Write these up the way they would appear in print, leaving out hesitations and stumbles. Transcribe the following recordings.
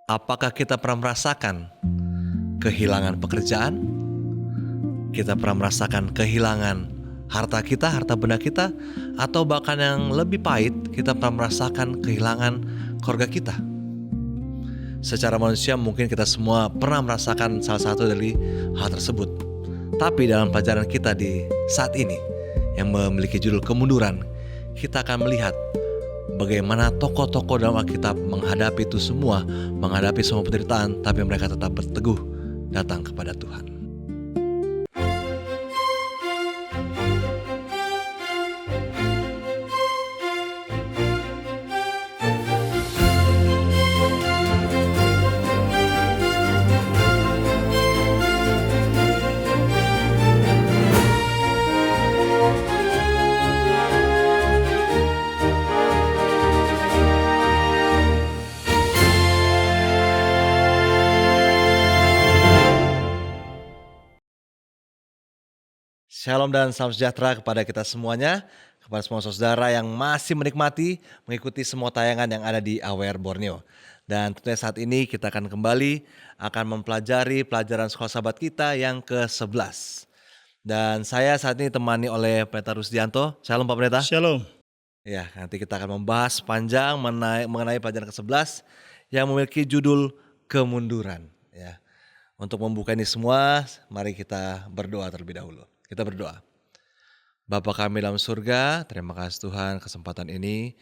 Apakah kita pernah merasakan kehilangan pekerjaan? Kita pernah merasakan kehilangan harta kita, harta benda kita, atau bahkan yang lebih pahit, kita pernah merasakan kehilangan keluarga kita. Secara manusia mungkin kita semua pernah merasakan salah satu dari hal tersebut. Tapi dalam pelajaran kita di saat ini yang memiliki judul kemunduran, kita akan melihat bagaimana tokoh-tokoh dalam Alkitab menghadapi itu semua, menghadapi semua penderitaan, tapi mereka tetap berteguh datang kepada Tuhan. Shalom dan salam sejahtera kepada kita semuanya, kepada semua saudara yang masih menikmati, mengikuti semua tayangan yang ada di AWR Borneo. Dan tentunya saat ini kita akan kembali mempelajari pelajaran sekolah sahabat kita yang ke-11. Dan saya saat ini ditemani oleh Pendeta Rusdianto. Shalom Pak Pendeta. Shalom. Ya, nanti kita akan membahas panjang mengenai pelajaran ke-11 yang memiliki judul kemunduran. Ya. Untuk membuka ini semua, mari kita berdoa terlebih dahulu. Kita berdoa. Bapa kami dalam surga, terima kasih Tuhan kesempatan ini.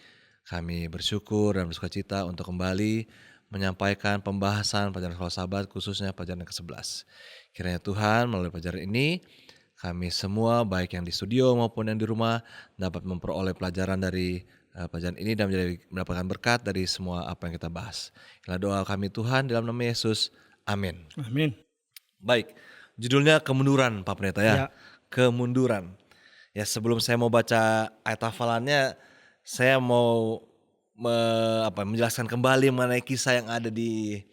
Kami bersyukur dan bersukacita untuk kembali menyampaikan pembahasan pelajaran sekolah sahabat, khususnya pelajaran ke-11. Kiranya Tuhan melalui pelajaran ini, kami semua baik yang di studio maupun yang di rumah dapat memperoleh pelajaran dari pelajaran ini dan mendapatkan berkat dari semua apa yang kita bahas. Inilah doa kami Tuhan dalam nama Yesus. Amin. Amin. Baik, judulnya kemunduran Pak Pendeta ya. Kemunduran. Ya, sebelum saya mau baca ayat hafalannya, saya mau menjelaskan kembali mengenai kisah yang ada di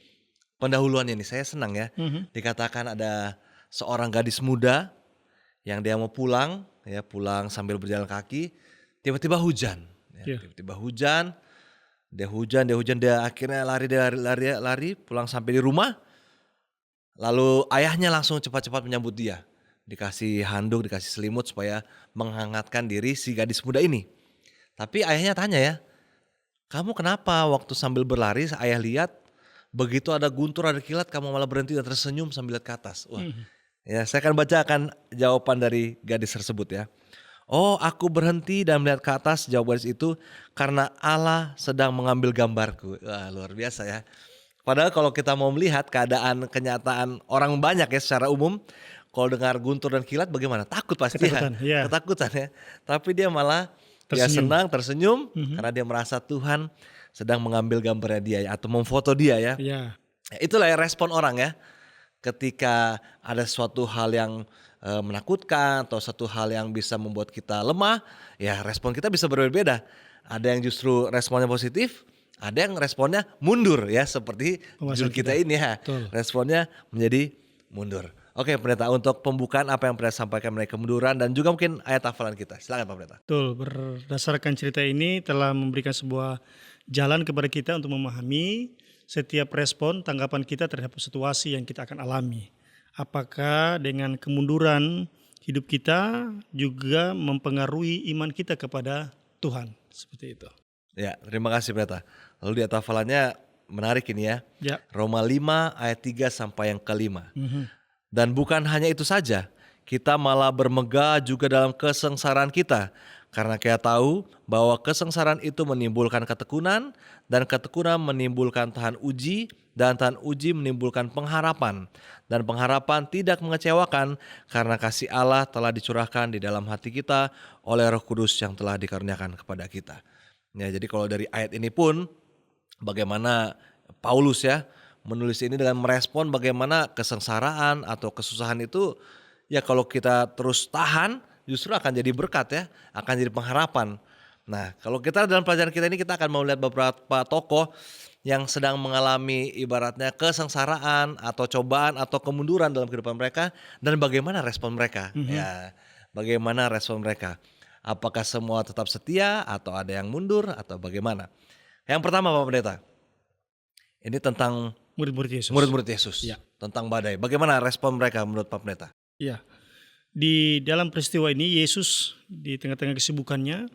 pendahuluannya ini. Saya senang ya. Dikatakan ada seorang gadis muda yang dia mau pulang sambil berjalan kaki, tiba-tiba hujan. Tiba-tiba hujan, dia akhirnya lari pulang sampai di rumah. Lalu ayahnya langsung cepat-cepat menyambut dia. Dikasih handuk, dikasih selimut supaya menghangatkan diri si gadis muda ini. Tapi ayahnya tanya ya, kamu kenapa waktu sambil berlari ayah lihat begitu ada guntur, ada kilat, kamu malah berhenti dan tersenyum sambil lihat ke atas. Wah, ya saya akan bacakan jawaban dari gadis tersebut ya. Oh, aku berhenti dan melihat ke atas, jawab gadis itu, karena Allah sedang mengambil gambarku. Wah, luar biasa ya. Padahal kalau kita mau melihat keadaan kenyataan orang banyak ya secara umum, kalau dengar guntur dan kilat bagaimana? Takut pasti ketakutan ya. Tapi dia malah dia senang, tersenyum karena dia merasa Tuhan sedang mengambil gambarnya dia atau memfoto dia ya. Itulah ya respon orang ya. Ketika ada suatu hal yang menakutkan atau satu hal yang bisa membuat kita lemah, ya respon kita bisa berbeda-beda. Ada yang justru responnya positif, ada yang responnya mundur ya, seperti judul kita ini ya. Responnya menjadi mundur. Oke Pendeta, untuk pembukaan apa yang Pendeta sampaikan mengenai kemunduran dan juga mungkin ayat hafalan kita. Silakan Pak Pendeta. Betul, berdasarkan cerita ini telah memberikan sebuah jalan kepada kita untuk memahami setiap respon tanggapan kita terhadap situasi yang kita akan alami. Apakah dengan kemunduran hidup kita juga mempengaruhi iman kita kepada Tuhan, seperti itu. Ya, terima kasih Pendeta. Lalu di ayat hafalannya menarik ini ya. Roma 5 ayat 3 sampai yang ke-5. Dan bukan hanya itu saja, kita malah bermegah juga dalam kesengsaraan kita. Karena kita tahu bahwa kesengsaraan itu menimbulkan ketekunan, dan ketekunan menimbulkan tahan uji, dan tahan uji menimbulkan pengharapan. Dan pengharapan tidak mengecewakan, karena kasih Allah telah dicurahkan di dalam hati kita oleh Roh Kudus yang telah dikaruniakan kepada kita. Ya, jadi kalau dari ayat ini pun bagaimana Paulus ya menulis ini dengan merespon bagaimana kesengsaraan atau kesusahan itu ya kalau kita terus tahan justru akan jadi berkat ya, akan jadi pengharapan. Nah, kalau kita dalam pelajaran kita ini kita akan mau lihat beberapa tokoh yang sedang mengalami ibaratnya kesengsaraan atau cobaan atau kemunduran dalam kehidupan mereka dan bagaimana respon mereka. Ya, bagaimana respon mereka. Apakah semua tetap setia atau ada yang mundur atau bagaimana? Yang pertama Pak Pendeta, Ini tentang murid-murid Yesus. murid-murid Yesus. Ya. Tentang badai. Bagaimana respon mereka menurut Pak Pendeta? Ya, di dalam peristiwa ini Yesus di tengah-tengah kesibukannya,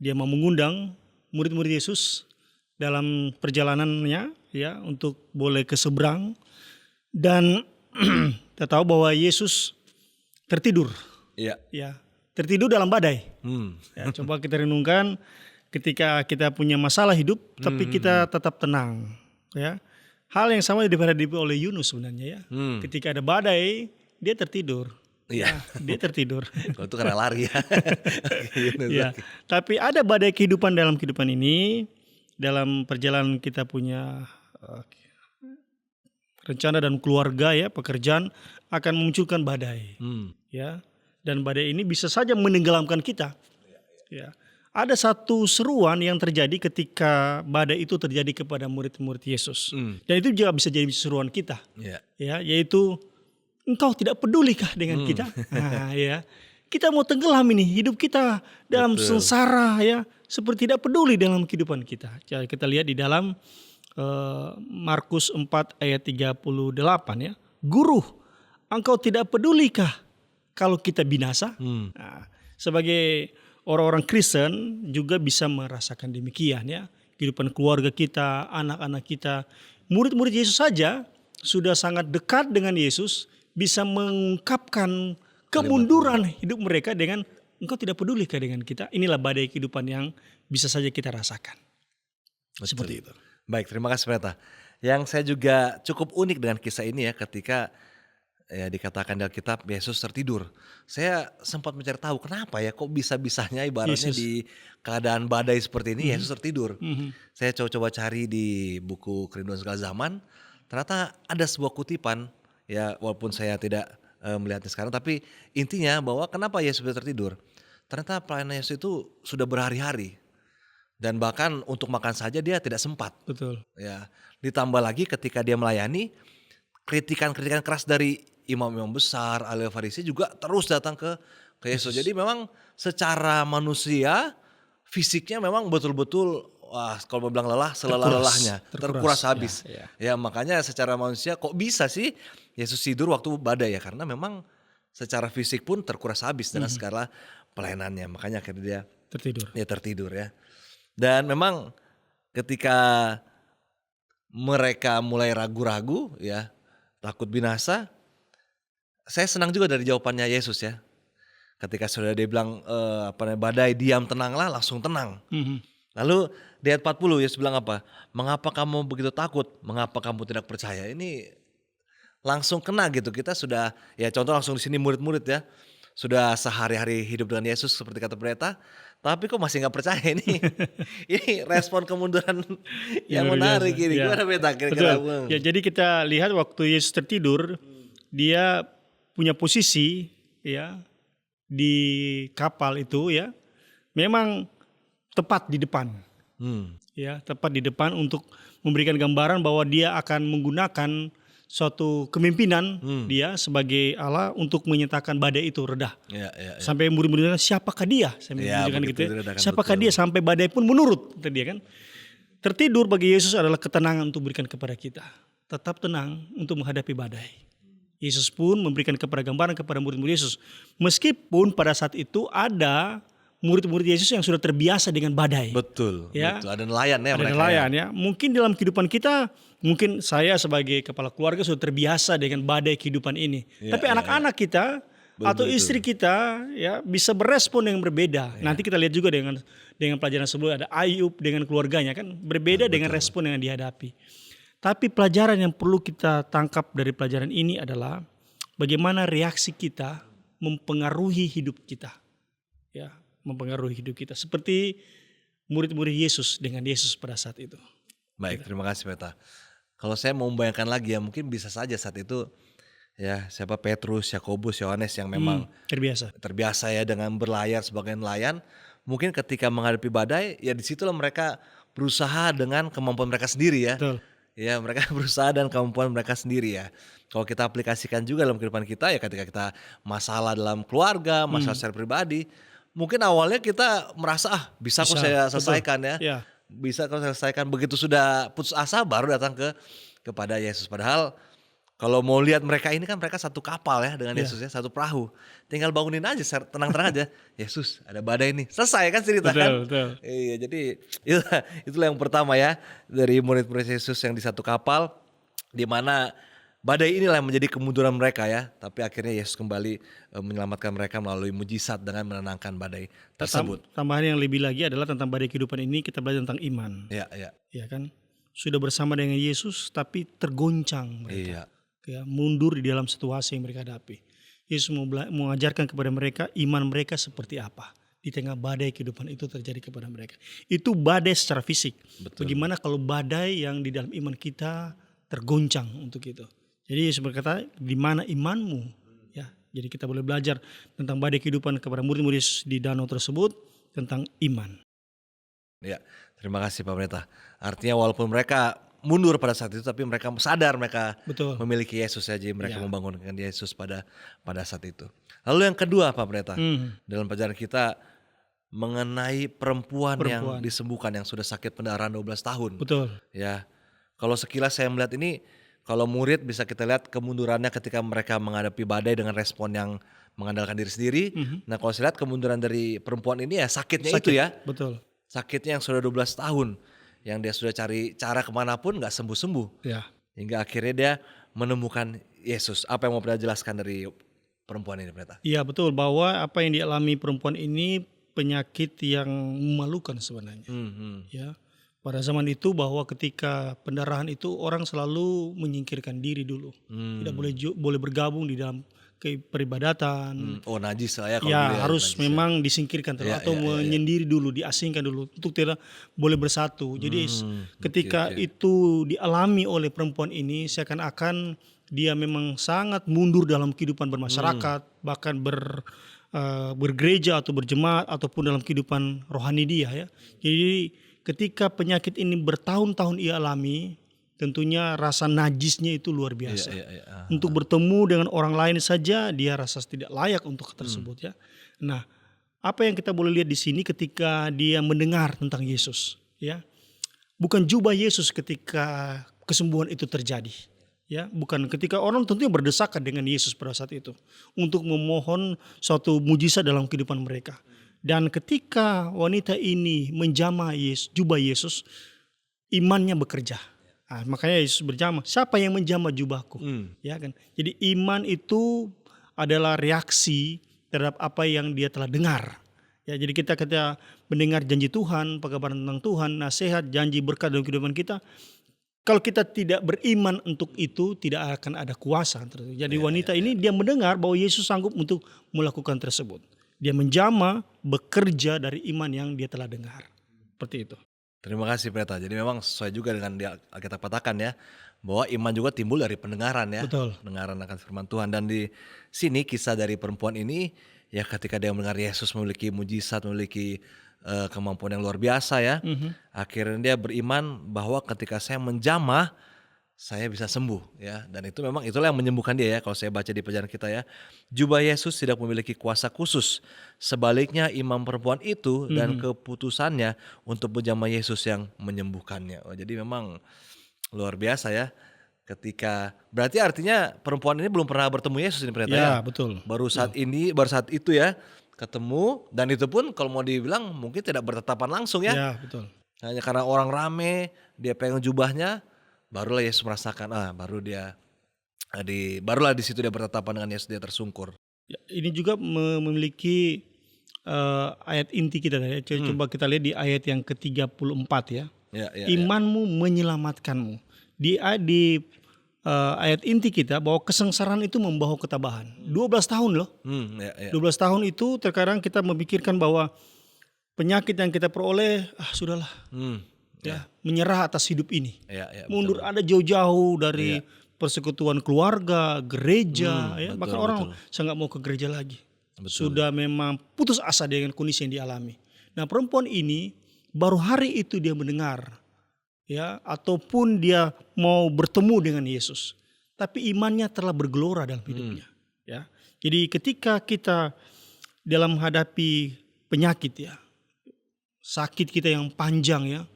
dia mau mengundang murid-murid Yesus dalam perjalanannya ya untuk boleh ke seberang, dan kita tahu bahwa Yesus tertidur. Iya. Ya, tertidur dalam badai. Hmm. Ya, coba kita renungkan ketika kita punya masalah hidup, tapi kita tetap tenang. Ya, hal yang sama dihadapi oleh Yunus sebenarnya ya. Ketika ada badai, dia tertidur. Iya. Dia tertidur. Kalau itu karena lari ya. Ya, tapi ada badai kehidupan dalam kehidupan ini, dalam perjalanan kita punya rencana dan keluarga ya, pekerjaan akan memunculkan badai. Ya, dan badai ini bisa saja menenggelamkan kita. Ya. Ada satu seruan yang terjadi ketika badai itu terjadi kepada murid-murid Yesus. Dan itu juga bisa jadi seruan kita. Ya, yaitu engkau tidak pedulikah dengan kita? Nah, ya. Kita mau tenggelam ini, hidup kita dalam sengsara ya, seperti tidak peduli dalam kehidupan kita. Jadi kita lihat di dalam Markus 4 ayat 38 ya. Guru, engkau tidak pedulikah kalau kita binasa? Nah, sebagai orang-orang Kristen juga bisa merasakan demikian ya. Kehidupan keluarga kita, anak-anak kita, murid-murid Yesus saja sudah sangat dekat dengan Yesus, bisa mengungkapkan kemunduran hidup mereka dengan engkau tidak pedulikah dengan kita. Inilah badai kehidupan yang bisa saja kita rasakan. Betul. Seperti itu. Baik, terima kasih Pendeta. Yang saya juga cukup unik dengan kisah ini ya, ketika ya dikatakan dalam kitab Yesus tertidur. Saya sempat mencari tahu kenapa ya kok bisa-bisanya ibaratnya Yesus. di keadaan badai seperti ini Yesus tertidur. Saya coba cari di buku Kerinduan Segala Zaman, ternyata ada sebuah kutipan ya, walaupun saya tidak melihatnya sekarang, tapi intinya bahwa kenapa Yesus bisa tertidur. Ternyata pelayanan Yesus itu sudah berhari-hari. Dan bahkan untuk makan saja dia tidak sempat. Betul. Ya, ditambah lagi ketika dia melayani, kritikan-kritikan keras dari imam-imam besar, ahli Farisi juga terus datang ke Yesus. Jadi memang secara manusia fisiknya memang betul-betul kalau mau bilang lelah, selelah-lelahnya, terkuras habis. Ya, makanya secara manusia kok bisa sih Yesus tidur waktu badai ya, karena memang secara fisik pun terkuras habis dengan segala pelayanannya. Makanya akhirnya dia tertidur ya. Dan memang ketika mereka mulai ragu-ragu ya, takut binasa, saya senang juga dari jawabannya Yesus ya. Ketika sudah dia bilang badai diam tenanglah, langsung tenang. Lalu di ayat 40 Yesus bilang apa? Mengapa kamu begitu takut? Mengapa kamu tidak percaya? Ini langsung kena gitu. Kita sudah ya contoh langsung di sini murid-murid ya. Sudah sehari-hari hidup dengan Yesus seperti kata pendeta, tapi kok masih nggak percaya ini? Ini respon kemunduran yang menarik ini. Gimana pendeta kira-kira? Ya, jadi kita lihat waktu Yesus tertidur, dia punya posisi ya di kapal itu ya, memang tepat di depan. Ya, tepat di depan untuk memberikan gambaran bahwa dia akan menggunakan suatu kepemimpinan dia sebagai Allah untuk menyatakan badai itu reda. Sampai murid-muridnya siapakah dia? Gitu ya. Siapakah dia sampai badai pun menurut dia kan. Tertidur bagi Yesus adalah ketenangan untuk berikan kepada kita. Tetap tenang untuk menghadapi badai. Yesus pun memberikan gambaran kepada murid-murid Yesus. Meskipun pada saat itu ada murid-murid Yesus yang sudah terbiasa dengan badai. Betul. Ya. Betul. Ada nelayan ya. Ada nelayan ya. Mungkin dalam kehidupan kita, mungkin saya sebagai kepala keluarga sudah terbiasa dengan badai kehidupan ini. Tapi anak-anak kita atau istri kita ya bisa berespon yang berbeda. Nanti kita lihat juga dengan pelajaran sebelumnya ada Ayub dengan keluarganya kan berbeda dengan respon yang dihadapi. Tapi pelajaran yang perlu kita tangkap dari pelajaran ini adalah bagaimana reaksi kita mempengaruhi hidup kita. Ya. Mempengaruhi hidup kita seperti murid-murid Yesus dengan Yesus pada saat itu. Baik, terima kasih Pendeta. Kalau saya mau membayangkan lagi ya, mungkin bisa saja saat itu ya siapa Petrus, Yakobus, Yohanes yang memang terbiasa ya dengan berlayar sebagai nelayan. Mungkin ketika menghadapi badai ya disitulah mereka berusaha dengan kemampuan mereka sendiri ya. Betul. Ya mereka berusaha dan kemampuan mereka sendiri ya. Kalau kita aplikasikan juga dalam kehidupan kita ya, ketika kita masalah dalam keluarga, masalah secara pribadi, mungkin awalnya kita merasa bisa kok saya selesaikan ya. bisa kau selesaikan. Begitu sudah putus asa baru datang kepada Yesus. Padahal kalau mau lihat mereka ini kan mereka satu kapal ya dengan Ya, Yesus ya, satu perahu. Tinggal bangunin aja tenang-tenang aja. Yesus, ada badai nih. Selesai kan cerita kan? betul, betul. Iya, jadi itulah yang pertama ya dari murid-murid Yesus yang di satu kapal, di mana badai inilah yang menjadi kemunduran mereka ya. Tapi akhirnya Yesus kembali menyelamatkan mereka melalui mujizat dengan menenangkan badai tersebut. Tambahan yang lebih lagi adalah tentang badai kehidupan ini kita belajar tentang iman. Ya, ya, Ya kan? Sudah bersama dengan Yesus tapi tergoncang mereka. iya. Ya, mundur di dalam situasi yang mereka hadapi. Yesus mengajarkan kepada mereka iman mereka seperti apa di tengah badai kehidupan itu terjadi kepada mereka. Itu badai secara fisik. Betul. Bagaimana kalau badai yang di dalam iman kita tergoncang untuk itu. Jadi Yesus berkata, di mana imanmu? Ya, jadi kita boleh belajar tentang badai kehidupan kepada murid-murid Yesus di danau tersebut tentang iman. Ya, terima kasih Pak Pendeta. Artinya walaupun mereka mundur pada saat itu, tapi mereka sadar mereka Betul. memiliki Yesus ya, jadi mereka Ya. membangunkan Yesus pada saat itu. Lalu yang kedua Pak Pendeta, dalam pelajaran kita mengenai perempuan yang disembuhkan yang sudah sakit pendarahan 12 tahun. Betul. Ya, kalau sekilas saya melihat ini, kalau murid bisa kita lihat kemundurannya ketika mereka menghadapi badai dengan respon yang mengandalkan diri sendiri. Nah kalau saya lihat kemunduran dari perempuan ini ya sakitnya itu ya. Betul. Sakitnya yang sudah 12 tahun. Yang dia sudah cari cara kemanapun gak sembuh-sembuh. Ya. Hingga akhirnya dia menemukan Yesus. Apa yang mau Pendeta jelaskan dari perempuan ini Pendeta? Iya betul, bahwa apa yang dialami perempuan ini penyakit yang memalukan sebenarnya. Ya, pada zaman itu bahwa ketika pendarahan itu orang selalu menyingkirkan diri dulu, tidak boleh bergabung di dalam peribadatan. Oh najis lah ya kalau Ya dilihat, harus najis ya. memang disingkirkan terus Ya, atau ya, ya, ya. menyendiri dulu, diasingkan dulu untuk tidak boleh bersatu. Jadi ketika oke. itu dialami oleh perempuan ini, seakan-akan dia memang sangat mundur dalam kehidupan bermasyarakat, bahkan bergereja atau berjemaat ataupun dalam kehidupan rohani dia ya. Jadi ketika penyakit ini bertahun-tahun ia alami, tentunya rasa najisnya itu luar biasa. Iya. Untuk bertemu dengan orang lain saja dia rasa tidak layak untuk tersebut ya. Nah, apa yang kita boleh lihat di sini ketika dia mendengar tentang Yesus ya. Bukan jubah Yesus ketika kesembuhan itu terjadi. Ya, bukan ketika orang tentunya berdesakan dengan Yesus pada saat itu untuk memohon suatu mujizat dalam kehidupan mereka. Dan ketika wanita ini menjamah jubah Yesus, imannya bekerja. Nah, makanya Yesus berjamah, siapa yang menjamah jubahku? Ya kan. Jadi iman itu adalah reaksi terhadap apa yang dia telah dengar. Ya, jadi kita mendengar janji Tuhan, pengabaran tentang Tuhan, nasihat, janji berkat dalam kehidupan kita. Kalau kita tidak beriman untuk itu, tidak akan ada kuasa. Jadi wanita ini dia mendengar bahwa Yesus sanggup untuk melakukan tersebut. Dia menjamah, bekerja dari iman yang dia telah dengar. Seperti itu. Terima kasih Pendeta. Jadi memang sesuai juga dengan dia kita katakan ya, bahwa iman juga timbul dari pendengaran ya. Betul. Pendengaran akan firman Tuhan. Dan di sini kisah dari perempuan ini ya ketika dia mendengar Yesus memiliki mujizat, memiliki kemampuan yang luar biasa ya. Akhirnya dia beriman bahwa ketika saya menjamah saya bisa sembuh ya. Dan itu memang itulah yang menyembuhkan dia ya. Kalau saya baca di pelajaran kita ya, jubah Yesus tidak memiliki kuasa khusus. Sebaliknya iman perempuan itu dan keputusannya untuk menjamah Yesus yang menyembuhkannya. Oh, jadi memang luar biasa ya. Ketika berarti artinya perempuan ini belum pernah bertemu Yesus ini Pendeta ya. Betul. Baru saat itu ya ketemu, dan itu pun kalau mau dibilang mungkin tidak bertatapan langsung ya. Ya, betul. Hanya karena orang rame, dia pengen jubahnya, barulah Yesus merasakan, barulah di situ dia bertatapan dengan Yesus, dia tersungkur. Ya, ini juga memiliki ayat inti kita. Coba kita lihat di ayat yang ke-34 ya. Imanmu menyelamatkanmu. Di ayat inti kita bahwa kesengsaraan itu membawa ketabahan. 12 tahun loh. 12 tahun itu terkadang kita memikirkan bahwa penyakit yang kita peroleh, sudahlah. Menyerah atas hidup ini. Mundur, ada jauh-jauh dari persekutuan keluarga, gereja. Bahkan orang sangat mau ke gereja lagi. Sudah memang putus asa dengan kondisi yang dialami. Nah perempuan ini baru hari itu dia mendengar. Ya, ataupun dia mau bertemu dengan Yesus, tapi imannya telah bergelora dalam hidupnya. Ya, jadi ketika kita dalam menghadapi penyakit ya, sakit kita yang panjang ya,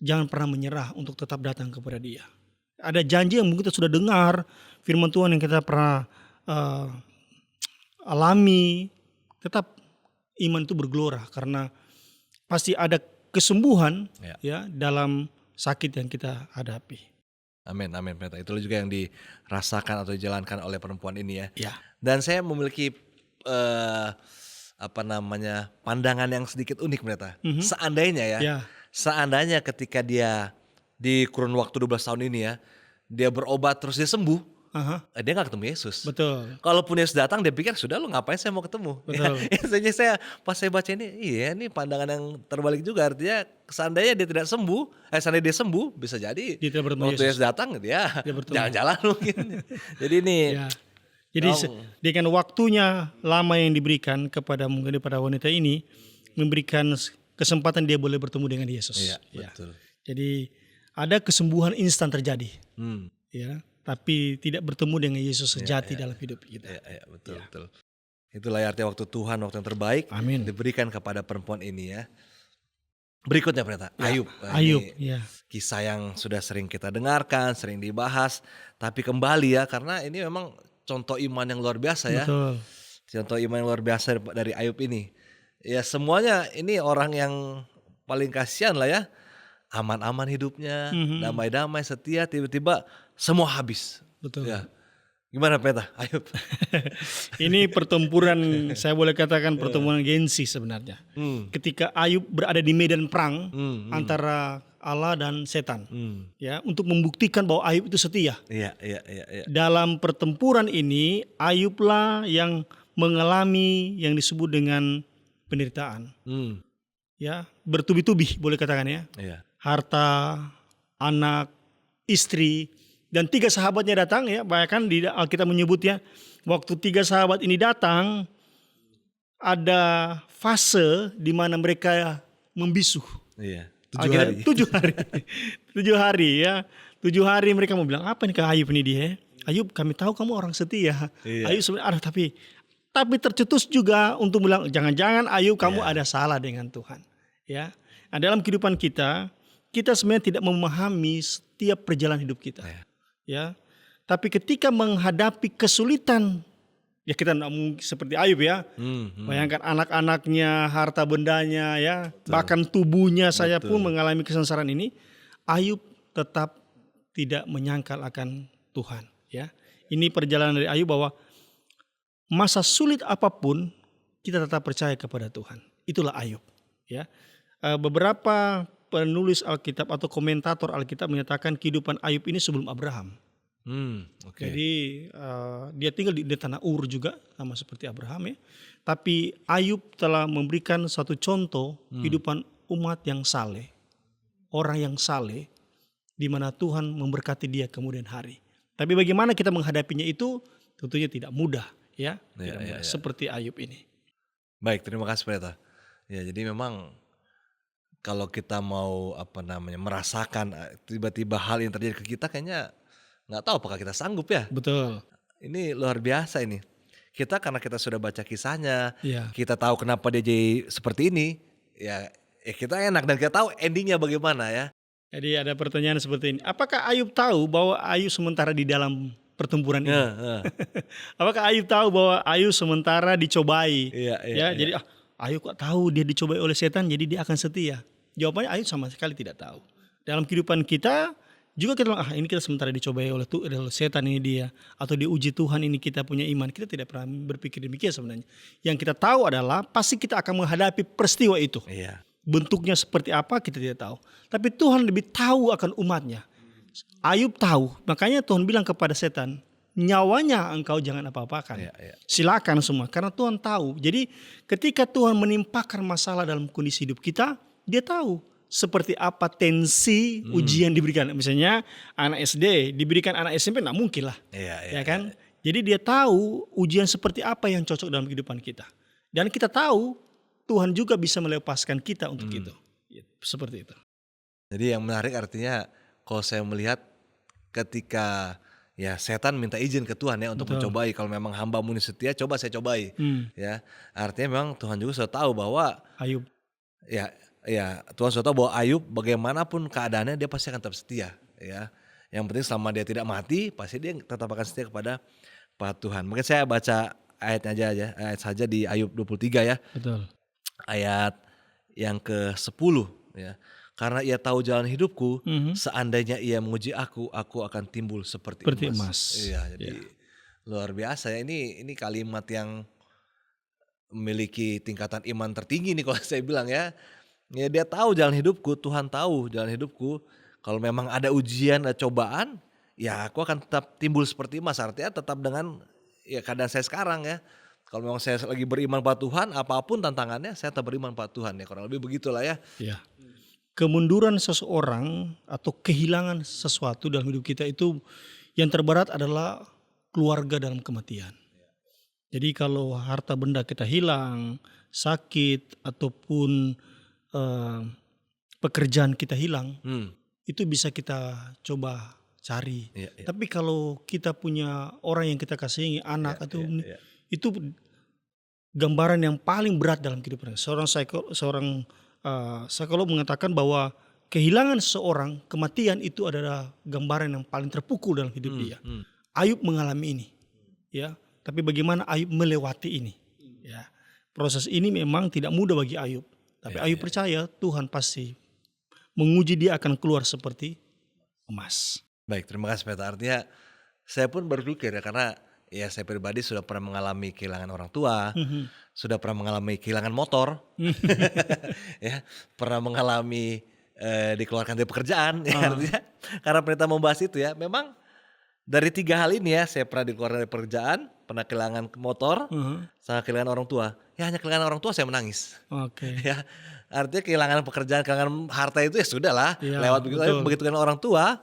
jangan pernah menyerah untuk tetap datang kepada Dia. Ada janji yang mungkin kita sudah dengar, firman Tuhan yang kita pernah alami, tetap iman itu bergelora karena pasti ada kesembuhan ya dalam sakit yang kita hadapi. Amin, amin pendeta. Itu juga yang dirasakan atau dijalankan oleh perempuan ini ya. Ya. Dan saya memiliki pandangan yang sedikit unik pendeta. Seandainya seandainya ketika dia di kurun waktu 12 tahun ini ya, dia berobat terus dia sembuh. Dia gak ketemu Yesus. Betul. Kalaupun Yesus datang dia pikir sudah lu ngapain saya mau ketemu. Betul. Ya, saya pas saya baca ini pandangan yang terbalik juga. Artinya seandainya dia tidak sembuh, seandainya dia sembuh bisa jadi waktu Yesus datang dia jalan-jalan mungkin. Jadi ini jadi dengan waktunya lama yang diberikan kepada wanita ini memberikan kesempatan dia boleh bertemu dengan Yesus. Iya, betul. Jadi ada kesembuhan instan terjadi. Ya. Tapi tidak bertemu dengan Yesus sejati dalam hidup kita. Betul. Itulah artinya waktu Tuhan, waktu yang terbaik diberikan kepada perempuan ini ya. Berikutnya pendeta, Ayub. Ayub, kisah yang sudah sering kita dengarkan, sering dibahas. Tapi kembali ya, karena ini memang contoh iman yang luar biasa ya. Betul. Contoh iman yang luar biasa dari Ayub ini. Ya semuanya ini orang yang paling kasihan lah ya. Aman-aman hidupnya, damai-damai, setia, tiba-tiba semua habis. Betul. Ya. Gimana pendeta? Ayub. Ini pertempuran, saya boleh katakan pertempuran gengsi sebenarnya. Ketika Ayub berada di medan perang antara Allah dan setan, ya, untuk membuktikan bahwa Ayub itu setia. Iya. Dalam pertempuran ini Ayublah yang mengalami yang disebut dengan penderitaan. Ya, bertubi-tubi boleh katakan ya. Iya. Harta, anak, istri, dan 3 sahabatnya datang ya. Bayangkan di Alkitab menyebutnya waktu 3 sahabat ini datang ada fase di mana mereka membisu. Iya. 7 hari. 7 hari ya. 7 hari mereka mau bilang apa nih ke Ayub ini dia? Ayub, kami tahu kamu orang setia. Iya. Ayub sebenarnya tapi tercetus juga untuk bilang jangan-jangan Ayub kamu ada salah dengan Tuhan. Ya. Nah, dalam kehidupan kita sebenarnya tidak memahami setiap perjalanan hidup kita. Ya. Tapi ketika menghadapi kesulitan, ya kita tidak mungkin seperti Ayub ya. Bayangkan anak-anaknya, harta bendanya ya, bahkan tubuhnya saya pun mengalami kesengsaraan ini. Ayub tetap tidak menyangkal akan Tuhan, ya. Ini perjalanan dari Ayub bahwa masa sulit apapun kita tetap percaya kepada Tuhan. Itulah Ayub, ya. Beberapa penulis Alkitab atau komentator Alkitab menyatakan kehidupan Ayub ini sebelum Abraham. Jadi dia tinggal di tanah Ur juga sama seperti Abraham ya. Tapi Ayub telah memberikan satu contoh kehidupan umat yang saleh, orang yang saleh, di mana Tuhan memberkati dia kemudian hari. Tapi bagaimana kita menghadapinya itu tentunya tidak mudah ya. Tidak mudah seperti Ayub ini. Baik, terima kasih pendeta. Ya, jadi memang kalau kita mau merasakan tiba-tiba hal yang terjadi ke kita kayaknya nggak tahu apakah kita sanggup ya. Betul. Ini luar biasa ini. Kita karena kita sudah baca kisahnya, kita tahu kenapa dia jadi seperti ini, ya kita enak dan kita tahu endingnya bagaimana ya. Jadi ada pertanyaan seperti ini. Apakah Ayub tahu bahwa Ayub sementara di dalam pertempuran ini? Apakah Ayub tahu bahwa Ayub sementara dicobai? Jadi Ayub kok tahu dia dicobai oleh setan jadi dia akan setia? Jawabannya Ayub sama sekali tidak tahu. Dalam kehidupan kita juga kita bilang, ini kita sementara dicobai oleh setan ini dia. Atau diuji Tuhan ini kita punya iman. Kita tidak pernah berpikir demikian sebenarnya. Yang kita tahu adalah pasti kita akan menghadapi peristiwa itu. Bentuknya seperti apa kita tidak tahu. Tapi Tuhan lebih tahu akan umatnya. Ayub tahu. Makanya Tuhan bilang kepada setan, nyawanya engkau jangan apa-apakan. Silakan semua. Karena Tuhan tahu. Jadi ketika Tuhan menimpakan masalah dalam kondisi hidup kita, dia tahu seperti apa tensi ujian diberikan. Misalnya anak SD diberikan anak SMP, nggak mungkin lah. Ya kan? Jadi dia tahu ujian seperti apa yang cocok dalam kehidupan kita. Dan kita tahu Tuhan juga bisa melepaskan kita untuk itu. Seperti itu. Jadi yang menarik artinya kalau saya melihat ketika setan minta izin ke Tuhan ya untuk mencobai. Kalau memang hamba-Mu ini setia, coba saya cobai. Ya, artinya memang Tuhan juga sudah tahu bahwa Ayub ya Tuhan sudah tahu bahwa Ayub bagaimanapun keadaannya dia pasti akan tetap setia ya. Yang penting selama dia tidak mati pasti dia tetap akan setia kepada Tuhan. Mungkin saya baca ayat saja di Ayub 23 ya. Betul. Ayat yang ke-10 ya. Karena ia tahu jalan hidupku, seandainya ia menguji aku akan timbul seperti emas. Iya, jadi luar biasa ya. Ini kalimat yang memiliki tingkatan iman tertinggi nih kalau saya bilang ya. Ya dia tahu jalan hidupku, Tuhan tahu jalan hidupku. Kalau memang ada ujian, ada cobaan, ya aku akan tetap timbul seperti emas. Artinya tetap dengan ya keadaan saya sekarang ya. Kalau memang saya lagi beriman pada Tuhan, apapun tantangannya saya tetap beriman pada Tuhan ya. Kurang lebih begitulah ya. Ya. Kemunduran seseorang atau kehilangan sesuatu dalam hidup kita itu yang terberat adalah keluarga dalam kematian. Jadi kalau harta benda kita hilang, sakit ataupun pekerjaan kita hilang, itu bisa kita coba cari. Tapi kalau kita punya orang yang kita kasihi, anak itu gambaran yang paling berat dalam kehidupan. Seorang psikolog mengatakan bahwa kehilangan seseorang, kematian itu adalah gambaran yang paling terpukul dalam hidup dia. Ayub mengalami ini, ya. Tapi bagaimana Ayub melewati ini? Ya, proses ini memang tidak mudah bagi Ayub. Tapi Ayub percaya Tuhan pasti menguji dia akan keluar seperti emas. Baik, terima kasih Pendeta. Artinya saya pun berpikir ya, karena ya saya pribadi sudah pernah mengalami kehilangan orang tua, sudah pernah mengalami kehilangan motor, ya, pernah mengalami dikeluarkan dari pekerjaan. Ya, artinya karena Pendeta membahas itu ya, memang dari 3 hal ini ya, saya pernah dikeluarkan dari pekerjaan, pernah kehilangan motor, sama kehilangan orang tua. Ya hanya kehilangan orang tua saya menangis. Ya, artinya kehilangan pekerjaan, kehilangan harta itu ya sudah lah, lewat begitu. Tapi begitu kehilangan orang tua,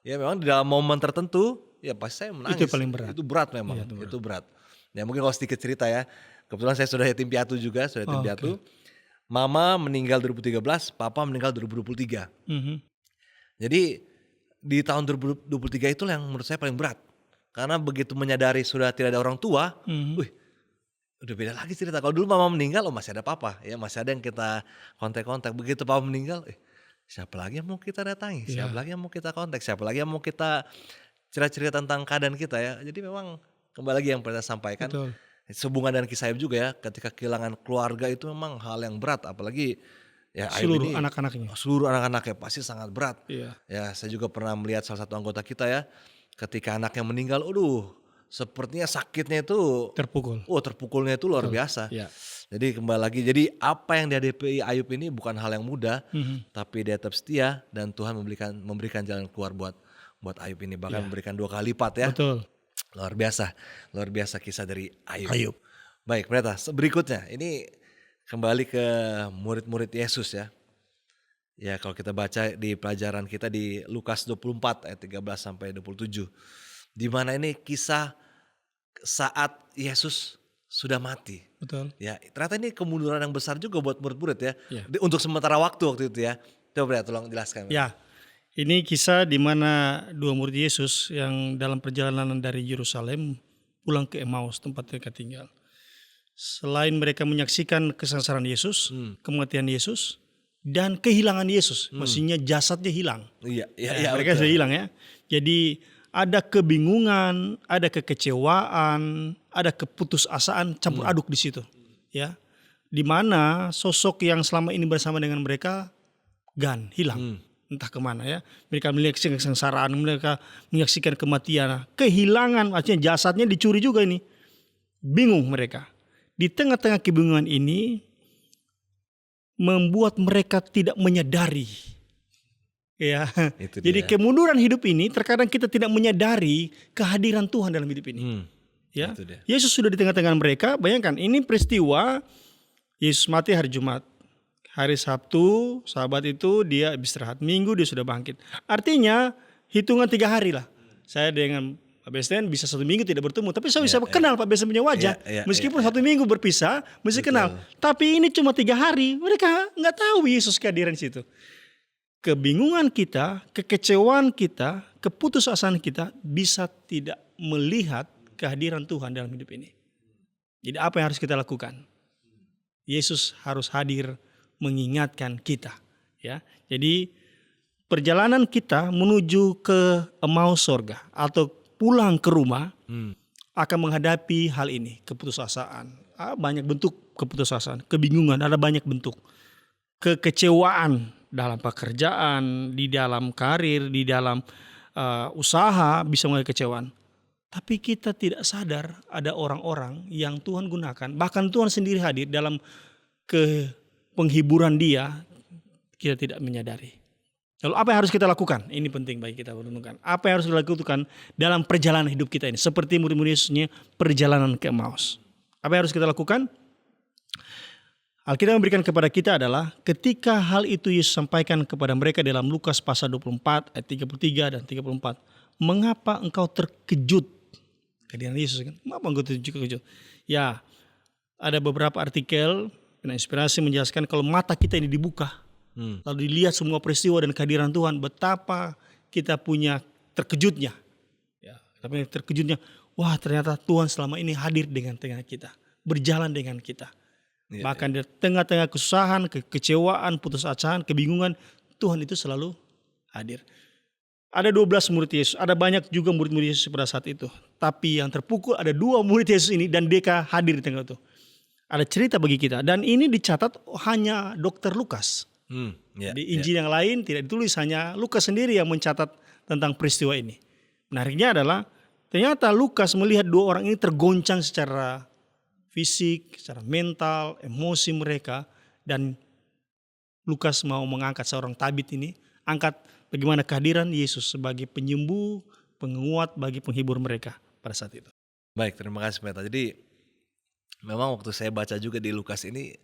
ya memang di dalam momen tertentu, ya pasti saya menangis. Itu paling berat. Itu berat memang, itu berat. Ya mungkin kalau sedikit cerita ya, kebetulan saya sudah yatim piatu juga, Mama meninggal 2013, Papa meninggal 2023. Jadi di tahun 2023 itulah yang menurut saya paling berat. Karena begitu menyadari sudah tidak ada orang tua, udah beda lagi cerita. Kalau dulu Mama meninggal, masih ada Papa, ya masih ada yang kita kontak-kontak. Begitu Papa meninggal, siapa lagi yang mau kita datangi, siapa lagi yang mau kita kontak, siapa lagi yang mau kita cerita-cerita tentang keadaan kita ya. Jadi memang kembali lagi yang pernah sampaikan, sehubungan dengan kisah Ayub juga ya, ketika kehilangan keluarga itu memang hal yang berat, apalagi ya seluruh anak-anaknya. Seluruh anak-anaknya pasti sangat berat. Ya saya juga pernah melihat salah satu anggota kita ya, ketika anaknya meninggal, sepertinya sakitnya itu terpukul. Terpukulnya itu luar biasa. Jadi kembali lagi, jadi apa yang dihadapi Ayub ini bukan hal yang mudah, tapi dia tetap setia dan Tuhan memberikan jalan keluar buat Ayub ini, bahkan memberikan 2 kali lipat ya. Betul. Luar biasa kisah dari Ayub. Baik, Pendeta, berikutnya ini kembali ke murid-murid Yesus ya. Ya kalau kita baca di pelajaran kita di Lukas 24 ayat 13 sampai 27. Di mana ini kisah saat Yesus sudah mati. Betul. Ya, ternyata ini kemunduran yang besar juga buat murid-murid ya. Untuk sementara waktu itu ya. Coba ya tolong jelaskan. Ya. Ini kisah di mana 2 murid Yesus yang dalam perjalanan dari Yerusalem pulang ke Emmaus, tempat mereka tinggal. Selain mereka menyaksikan kesengsaraan Yesus, kematian Yesus, dan kehilangan Yesus, maksudnya jasadnya hilang. Mereka sudah hilang ya. Jadi ada kebingungan, ada kekecewaan, ada keputusasaan campur aduk di situ, ya. Di mana sosok yang selama ini bersama dengan mereka hilang, entah kemana ya. Mereka menyaksikan kesengsaraan, mereka menyaksikan kematian, kehilangan, artinya jasadnya dicuri juga ini. Bingung mereka. Di tengah-tengah kebingungan ini membuat mereka tidak menyadari. Ya. Jadi kemunduran hidup ini terkadang kita tidak menyadari kehadiran Tuhan dalam hidup ini. Ya. Yesus sudah di tengah-tengah mereka. Bayangkan ini peristiwa Yesus mati hari Jumat. Hari Sabtu sahabat itu dia istirahat. Minggu dia sudah bangkit. Artinya hitungan 3 hari lah. Saya dengan Pak Besten bisa 1 minggu tidak bertemu, tapi saya bisa kenal Pak Besten punya wajah. Meskipun 1 minggu berpisah, mesti kenal. Tapi ini cuma 3 hari, mereka nggak tahu Yesus kehadiran di situ. Kebingungan kita, kekecewaan kita, keputusasaan kita bisa tidak melihat kehadiran Tuhan dalam hidup ini. Jadi apa yang harus kita lakukan? Yesus harus hadir mengingatkan kita. Ya, jadi perjalanan kita menuju ke Emmaus sorga atau pulang ke rumah akan menghadapi hal ini, keputusasaan. Banyak bentuk keputusasaan, kebingungan, ada banyak bentuk. Kekecewaan dalam pekerjaan, di dalam karir, di dalam usaha bisa mengalami kekecewaan. Tapi kita tidak sadar ada orang-orang yang Tuhan gunakan, bahkan Tuhan sendiri hadir dalam penghiburan dia, kita tidak menyadari. Lalu apa yang harus kita lakukan? Ini penting bagi kita merenungkan. Apa yang harus kita lakukan dalam perjalanan hidup kita ini? Seperti murid-murid Yesusnya perjalanan ke Emmaus. Apa yang harus kita lakukan? Alkitab memberikan kepada kita adalah ketika hal itu Yesus sampaikan kepada mereka dalam Lukas pasal 24 ayat 33 dan 34. Mengapa engkau terkejut? Kehadiran Yesus kan. Mengapa engkau terkejut? Ya, ada beberapa artikel dan inspirasi menjelaskan kalau mata kita ini dibuka, lalu dilihat semua peristiwa dan kehadiran Tuhan, betapa kita punya terkejutnya. Ya, tapi terkejutnya, wah ternyata Tuhan selama ini hadir dengan kita, berjalan dengan kita. Bahkan di tengah-tengah kesusahan, kekecewaan, putus asaan, kebingungan, Tuhan itu selalu hadir. Ada 12 murid Yesus, ada banyak juga murid-murid Yesus pada saat itu. Tapi yang terpukul ada 2 murid Yesus ini dan mereka hadir di tengah itu. Ada cerita bagi kita dan ini dicatat hanya Dr. Lukas. Di Injil yang lain tidak ditulis, hanya Lukas sendiri yang mencatat tentang peristiwa ini. Menariknya adalah ternyata Lukas melihat 2 orang ini tergoncang secara fisik, secara mental, emosi mereka, dan Lukas mau mengangkat seorang tabib ini, angkat bagaimana kehadiran Yesus sebagai penyembuh, penguat bagi penghibur mereka pada saat itu. Baik, terima kasih Pendeta. Jadi memang waktu saya baca juga di Lukas ini,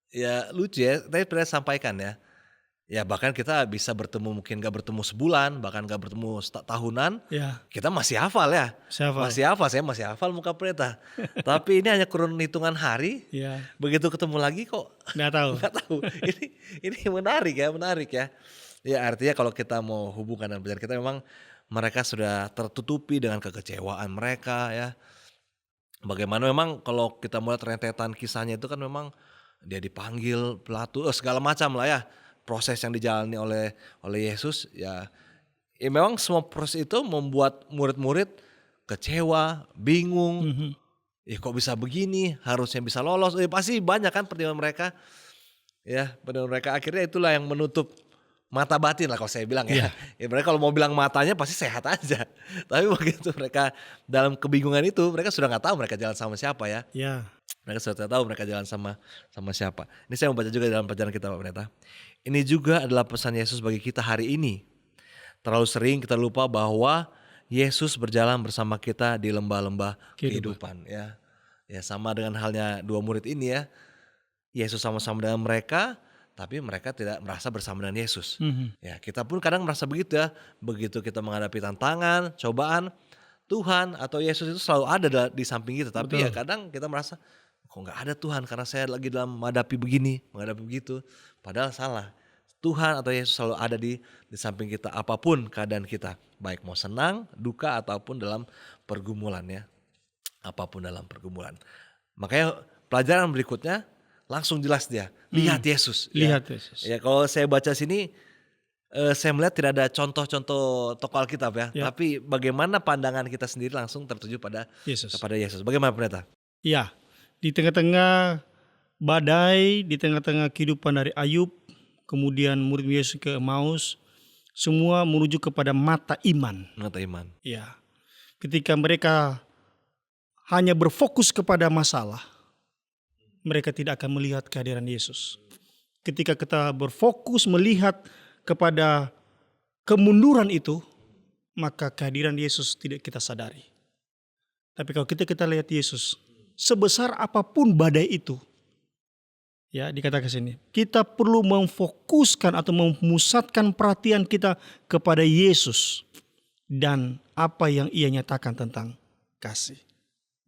ya lucu ya, tadi Pendeta sampaikan ya. Ya bahkan kita bisa bertemu, mungkin gak bertemu sebulan, bahkan gak bertemu tahunan, kita masih hafal ya. Masih hafal, saya masih hafal muka Pendeta. Tapi ini hanya kurun hitungan hari, begitu ketemu lagi kok gak tahu. Ini menarik ya. Ya artinya kalau kita mau hubungkan dengan pelajaran kita, memang mereka sudah tertutupi dengan kekecewaan mereka ya. Bagaimana memang kalau kita melihat rentetan kisahnya itu kan memang dia dipanggil Pilatus, segala macam lah ya. Proses yang dijalani oleh Yesus ya memang semua proses itu membuat murid-murid kecewa, bingung. Ya kok bisa begini, harusnya bisa lolos. Pasti banyak kan pertimbangan mereka. Ya, pertimbangan mereka akhirnya itulah yang menutup mata batin lah kalau saya bilang ya. Ya mereka kalau mau bilang matanya pasti sehat aja. Tapi begitu mereka dalam kebingungan itu, mereka sudah nggak tahu mereka jalan sama siapa ya. Mereka sudah tahu mereka jalan sama siapa. Ini saya membaca juga dalam pelajaran kita Pak Pendeta. Ini juga adalah pesan Yesus bagi kita hari ini. Terlalu sering kita lupa bahwa Yesus berjalan bersama kita di lembah-lembah kehidupan ya. Ya sama dengan halnya 2 murid ini ya. Yesus sama-sama dengan mereka, tapi mereka tidak merasa bersama dengan Yesus. Ya, kita pun kadang merasa begitu ya. Begitu kita menghadapi tantangan, cobaan, Tuhan atau Yesus itu selalu ada di samping kita. Tapi ya kadang kita merasa kok gak ada Tuhan karena saya lagi dalam menghadapi begini, menghadapi begitu. Padahal salah. Tuhan atau Yesus selalu ada di samping kita apapun keadaan kita. Baik mau senang, duka ataupun dalam pergumulan ya. Apapun dalam pergumulan. Makanya pelajaran berikutnya langsung jelas dia. Lihat Yesus. Lihat Yesus. Ya kalau saya baca sini saya melihat tidak ada contoh-contoh tokoh Alkitab ya. Tapi bagaimana pandangan kita sendiri langsung tertuju pada Yesus. Bagaimana Pendeta? Ya, di tengah-tengah badai, di tengah-tengah kehidupan dari Ayub, kemudian murid Yesus ke Emmaus, semua menuju kepada mata iman. Mata iman. Ya, ketika mereka hanya berfokus kepada masalah, mereka tidak akan melihat kehadiran Yesus. Ketika kita berfokus melihat kepada kemunduran itu, maka kehadiran Yesus tidak kita sadari. Tapi kalau kita lihat Yesus, sebesar apapun badai itu, ya dikatakan sini, kita perlu memfokuskan atau memusatkan perhatian kita kepada Yesus dan apa yang Ia nyatakan tentang kasih.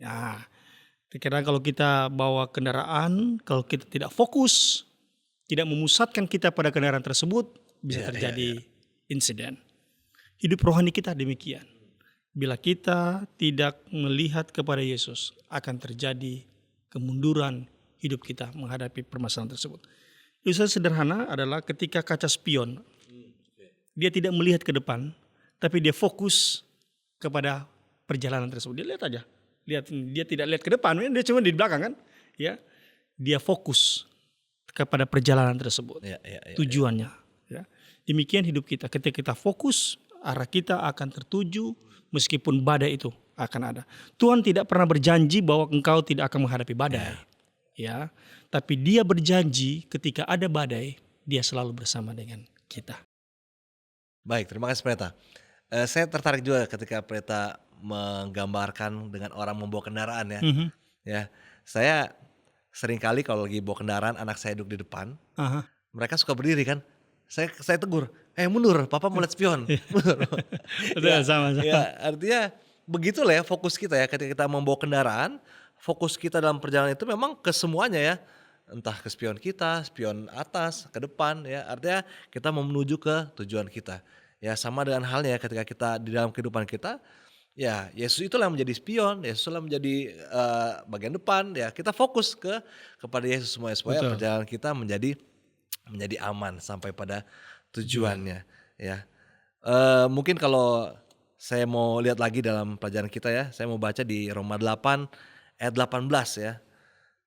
Ya, terkadang kalau kita bawa kendaraan, kalau kita tidak fokus, tidak memusatkan kita pada kendaraan tersebut, bisa terjadi insiden. Hidup rohani kita demikian. Bila kita tidak melihat kepada Yesus, akan terjadi kemunduran hidup kita menghadapi permasalahan tersebut. Ilustrasi sederhana adalah ketika kaca spion, dia tidak melihat ke depan, tapi dia fokus kepada perjalanan tersebut. Dia lihat aja, dia tidak lihat ke depan, dia cuma di belakang kan, ya. Dia fokus kepada perjalanan tersebut, tujuannya. Ya. Demikian hidup kita. Ketika kita fokus, arah kita akan tertuju, meskipun badai itu akan ada. Tuhan tidak pernah berjanji bahwa engkau tidak akan menghadapi badai, ya. Tapi Dia berjanji ketika ada badai, Dia selalu bersama dengan kita. Baik, terima kasih Pendeta. Saya tertarik juga ketika Pendeta menggambarkan dengan orang membawa kendaraan ya. Ya, saya seringkali kalau lagi bawa kendaraan, anak saya duduk di depan, mereka suka berdiri kan. Saya tegur, mundur, papa mau lihat spion. Mundur. Sama-sama. Ya, artinya begitulah ya fokus kita ya ketika kita membawa kendaraan, fokus kita dalam perjalanan itu memang ke semuanya ya. Entah ke spion kita, spion atas, ke depan ya. Artinya kita mau menuju ke tujuan kita. Ya sama dengan halnya ketika kita di dalam kehidupan kita, ya Yesus itulah yang menjadi spion, Yesus itulah menjadi bagian depan ya. Kita fokus kepada Yesus semuanya supaya perjalanan kita menjadi aman sampai pada tujuannya ya. Mungkin kalau saya mau lihat lagi dalam pelajaran kita ya, saya mau baca di Roma 8 ayat 18 ya.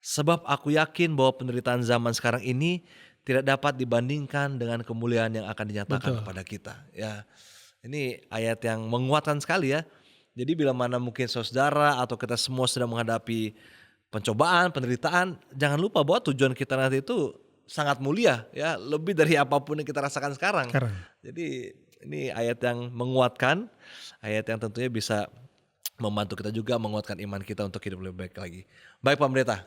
Sebab aku yakin bahwa penderitaan zaman sekarang ini tidak dapat dibandingkan dengan kemuliaan yang akan dinyatakan kepada kita. Ya, ini ayat yang menguatkan sekali ya. Jadi bila mana mungkin saudara atau kita semua sedang menghadapi pencobaan, penderitaan, jangan lupa bahwa tujuan kita nanti itu sangat mulia ya, lebih dari apapun yang kita rasakan sekarang. Jadi ini ayat yang menguatkan, ayat yang tentunya bisa membantu kita juga menguatkan iman kita untuk hidup lebih baik lagi. Baik Pak Pendeta,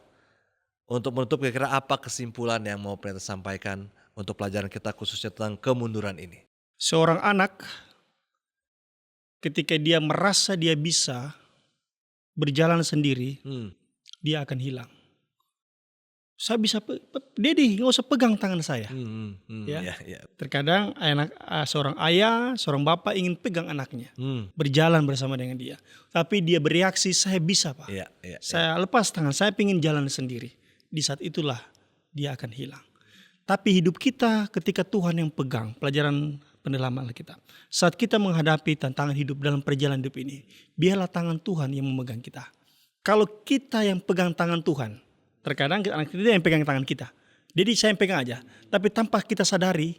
untuk menutup kira-kira apa kesimpulan yang mau Pendeta sampaikan untuk pelajaran kita khususnya tentang kemunduran ini? Seorang anak ketika dia merasa dia bisa berjalan sendiri, dia akan hilang. Saya bisa, Dedi nggak usah pegang tangan saya. Ya. Terkadang seorang ayah, seorang bapak ingin pegang anaknya, berjalan bersama dengan dia. Tapi dia bereaksi, saya bisa Pak. Saya lepas tangan, saya ingin jalan sendiri. Di saat itulah dia akan hilang. Tapi hidup kita ketika Tuhan yang pegang, pelajaran pendalaman Alkitab. Saat kita menghadapi tantangan hidup dalam perjalanan hidup ini, biarlah tangan Tuhan yang memegang kita. Kalau kita yang pegang tangan Tuhan, terkadang anak kita yang pegang tangan kita. Jadi saya yang pegang aja. Tapi tanpa kita sadari,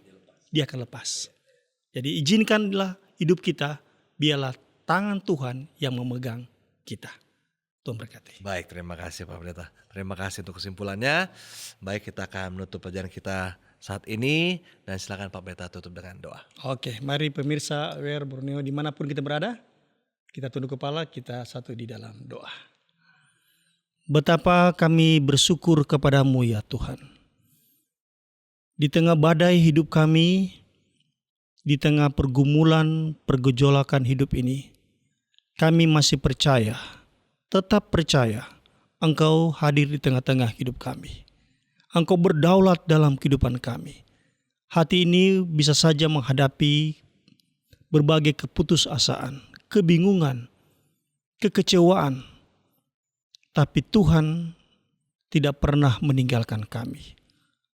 dia akan lepas. Jadi izinkanlah hidup kita, biarlah tangan Tuhan yang memegang kita. Tuhan berkati. Baik, terima kasih Pak Pendeta. Terima kasih untuk kesimpulannya. Baik, kita akan menutup pelajaran kita saat ini. Dan silakan Pak Pendeta tutup dengan doa. Oke, mari pemirsa AWR Borneo dimanapun kita berada, kita tunduk kepala, kita satu di dalam doa. Betapa kami bersyukur kepadamu ya Tuhan. Di tengah badai hidup kami, di tengah pergumulan, pergejolakan hidup ini, kami masih percaya, tetap percaya, Engkau hadir di tengah-tengah hidup kami. Engkau berdaulat dalam kehidupan kami. Hati ini bisa saja menghadapi berbagai keputusasaan, kebingungan, kekecewaan, tapi Tuhan tidak pernah meninggalkan kami.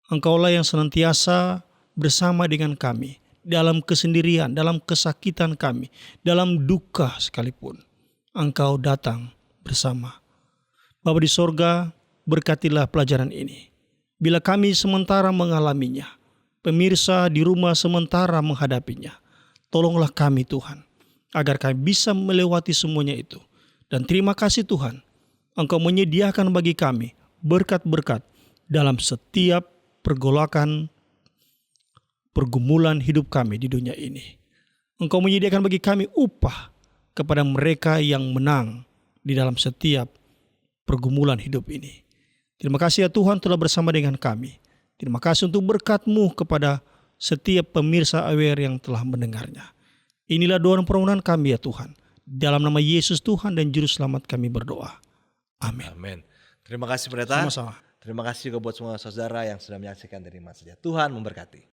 Engkaulah yang senantiasa bersama dengan kami dalam kesendirian, dalam kesakitan kami, dalam duka sekalipun. Engkau datang bersama. Bapa di sorga, berkatilah pelajaran ini. Bila kami sementara mengalaminya, pemirsa di rumah sementara menghadapinya, tolonglah kami Tuhan, agar kami bisa melewati semuanya itu. Dan terima kasih Tuhan, Engkau menyediakan bagi kami berkat-berkat dalam setiap pergolakan, pergumulan hidup kami di dunia ini. Engkau menyediakan bagi kami upah kepada mereka yang menang di dalam setiap pergumulan hidup ini. Terima kasih ya Tuhan telah bersama dengan kami. Terima kasih untuk berkat-Mu kepada setiap pemirsa AWR yang telah mendengarnya. Inilah doa dan permohonan kami ya Tuhan. Dalam nama Yesus Tuhan dan Juru Selamat kami berdoa. Amin. Amin. Terima kasih Pendeta. Sama-sama. Terima kasih juga buat semua saudara yang sudah menyaksikan dari Mas saja. Tuhan memberkati.